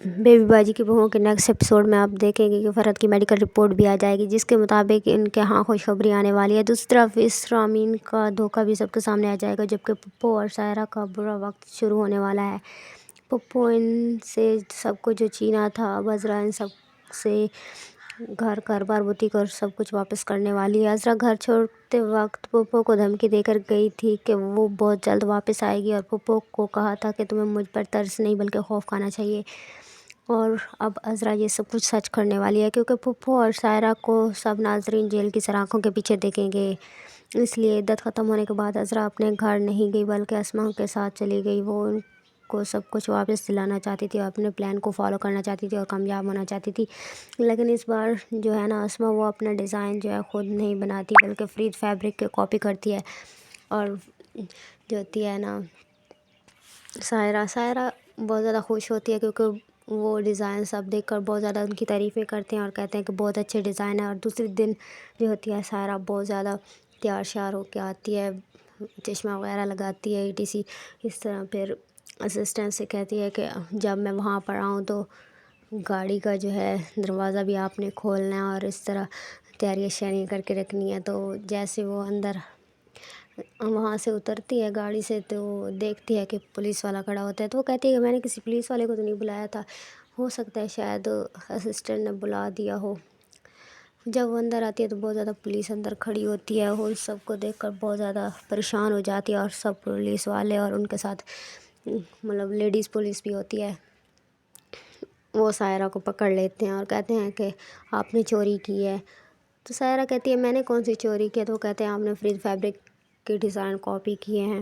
Baby باجی کی بہوؤں کے نیکسٹ ایپیسوڈ میں آپ دیکھیں گے کہ فرحت کی میڈیکل رپورٹ بھی آ جائے گی، جس کے مطابق ان کے ہاں خوشخبری آنے والی ہے۔ دوسری طرف اسرامین کا دھوکہ بھی سب کے سامنے آ جائے گا، جبکہ پپو اور سائرہ کا برا وقت شروع ہونے والا ہے۔ پپو ان سے سب کچھ جو چھینا تھا، اب عذرا ان سب سے گھر کاروبار بوتیک اور سب کچھ واپس کرنے والی ہے۔ عذرا گھر چھوڑتے وقت پپو کو دھمکی دے کر گئی تھی کہ وہ بہت جلد واپس آئے گی، اور پپو کو کہا تھا کہ تمہیں مجھ پر ترس نہیں بلکہ خوف کھانا چاہیے۔ اور اب عذرا یہ سب کچھ سچ کرنے والی ہے، کیونکہ پپو اور سائرہ کو سب ناظرین جیل کی سلاخوں کے پیچھے دیکھیں گے۔ اس لیے عدت ختم ہونے کے بعد عذرا اپنے گھر نہیں گئی بلکہ اسما کے ساتھ چلی گئی۔ وہ ان کو سب کچھ واپس دلانا چاہتی تھی اور اپنے پلان کو فالو کرنا چاہتی تھی اور کامیاب ہونا چاہتی تھی، لیکن اس بار جو ہے نا اسما وہ اپنا ڈیزائن جو ہے خود نہیں بناتی بلکہ فرید فیبرک کے کاپی کرتی ہے۔ اور جو ہوتی ہے نا سائرہ بہت زیادہ خوش ہوتی ہے، کیونکہ وہ ڈیزائن سب دیکھ کر بہت زیادہ ان کی تعریفیں کرتے ہیں اور کہتے ہیں کہ بہت اچھے ڈیزائن ہیں۔ اور دوسرے دن جو ہوتی ہے سائرہ بہت زیادہ تیار شیار ہو کے آتی ہے، چشمہ وغیرہ لگاتی ہے ETC۔ اس طرح پھر اسسٹنٹ سے کہتی ہے کہ جب میں وہاں پر آؤں تو گاڑی کا جو ہے دروازہ بھی آپ نے کھولنا ہے اور اس طرح تیاریاں شیاریاں کر کے رکھنی ہے۔ تو جیسے وہ اندر وہاں سے اترتی ہے گاڑی سے تو وہ دیکھتی ہے کہ پولیس والا کھڑا ہوتا ہے، تو وہ کہتی ہے کہ میں نے کسی پولیس والے کو تو نہیں بلایا تھا، ہو سکتا ہے شاید اسسٹنٹ نے بلا دیا ہو۔ جب وہ اندر آتی ہے تو بہت زیادہ پولیس اندر کھڑی ہوتی ہے، وہ سب کو دیکھ کر بہت زیادہ پریشان ہو جاتی ہے، اور سب پولیس والے اور ان کے ساتھ مطلب لیڈیز پولیس بھی ہوتی ہے، وہ سائرہ کو پکڑ لیتے ہیں اور کہتے ہیں کہ آپ نے چوری کی ہے۔ تو سائرہ کہتی ہے میں نے کون سی چوری کی ہے، تو وہ کہتے ہیں آپ نے فرید فیبرک کے ڈیزائن کاپی کیے ہیں،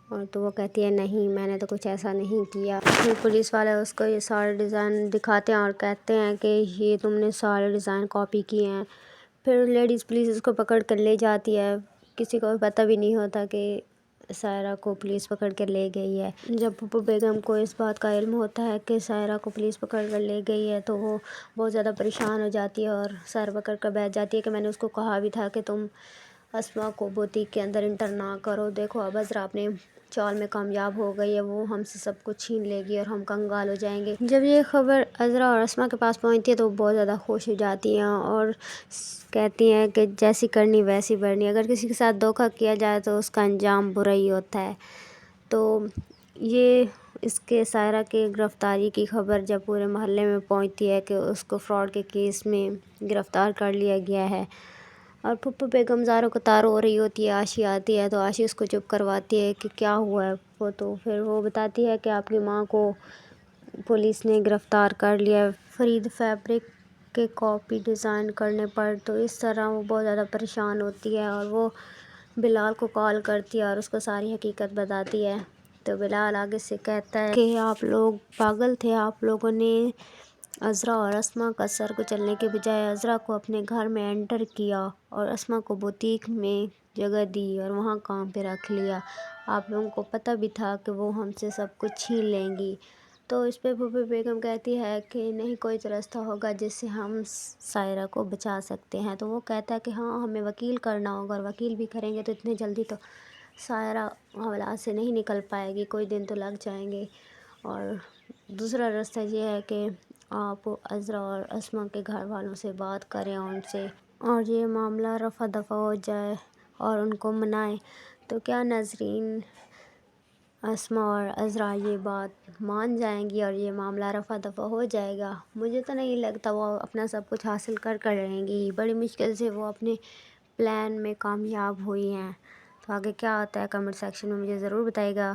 اور تو وہ کہتی ہے نہیں میں نے تو کچھ ایسا نہیں کیا۔ پھر پولیس والے اس کو یہ سارے ڈیزائن دکھاتے ہیں اور کہتے ہیں کہ یہ تم نے سارے ڈیزائن کاپی کیے ہیں۔ پھر لیڈیز پولیس اس کو پکڑ کر لے جاتی ہے، کسی کو پتہ بھی نہیں ہوتا کہ سائرہ کو پولیس پکڑ کر لے گئی ہے۔ جب پپو بیگم کو اس بات کا علم ہوتا ہے کہ سائرہ کو پولیس پکڑ کر لے گئی ہے تو وہ بہت زیادہ پریشان ہو جاتی ہے اور سر پکڑ کر بیٹھ جاتی ہے کہ میں نے اس کو کہا بھی تھا کہ تم اسما کو بوتیک کے اندر انٹر نہ کرو، دیکھو اب عذرا اپنے چال میں کامیاب ہو گئی ہے، وہ ہم سے سب کچھ چھین لے گی اور ہم کنگال ہو جائیں گے۔ جب یہ خبر عذرا اور اسما کے پاس پہنچتی ہے تو وہ بہت زیادہ خوش ہو جاتی ہیں اور کہتی ہیں کہ جیسی کرنی ویسی بھرنی، اگر کسی کے ساتھ دھوکہ کیا جائے تو اس کا انجام برا ہی ہوتا ہے۔ تو یہ اس کے سائرہ کے گرفتاری کی خبر جب پورے محلے میں پہنچتی ہے کہ اس کو فراڈ کے کیس میں گرفتار کر لیا گیا ہے، اور پپو بیگم زاروں قطار ہو رہی ہوتی ہے، عاشی آتی ہے تو عاشی اس کو چپ کرواتی ہے کہ کیا ہوا ہے وہ، تو پھر وہ بتاتی ہے کہ آپ کی ماں کو پولیس نے گرفتار کر لیا ہے فرید فیبرک کے کاپی ڈیزائن کرنے پر۔ تو اس طرح وہ بہت زیادہ پریشان ہوتی ہے اور وہ بلال کو کال کرتی ہے اور اس کو ساری حقیقت بتاتی ہے۔ تو بلال آگے سے کہتا ہے کہ آپ لوگ پاگل تھے، آپ لوگوں نے عذرا اور اسما کا سر کچلنے کے بجائے عذرا کو اپنے گھر میں انٹر کیا اور اسما کو بوتیک میں جگہ دی اور وہاں کام پہ رکھ لیا، آپ لوگوں کو پتہ بھی تھا کہ وہ ہم سے سب کچھ چھین لیں گی۔ تو اس پہ پپو بیگم کہتی ہے کہ نہیں کوئی تو راستہ ہوگا جس سے ہم سائرہ کو بچا سکتے ہیں۔ تو وہ کہتا ہے کہ ہاں ہمیں وکیل کرنا ہوگا، اور وکیل بھی کریں گے تو اتنے جلدی تو سائرہ حوالات سے نہیں نکل پائے گی، کوئی دن تو لگ جائیں گے۔ اور دوسرا راستہ یہ ہے کہ آپ عذرا اور اسما کے گھر والوں سے بات کریں ان سے، اور یہ معاملہ رفع دفع ہو جائے اور ان کو منائیں۔ تو کیا ناظرین اسما اور عذرا یہ بات مان جائیں گی اور یہ معاملہ رفع دفع ہو جائے گا؟ مجھے تو نہیں لگتا، وہ اپنا سب کچھ حاصل کر رہیں گی، بڑی مشکل سے وہ اپنے پلان میں کامیاب ہوئی ہیں۔ تو آگے کیا ہوتا ہے کمنٹ سیکشن میں مجھے ضرور بتائے گا۔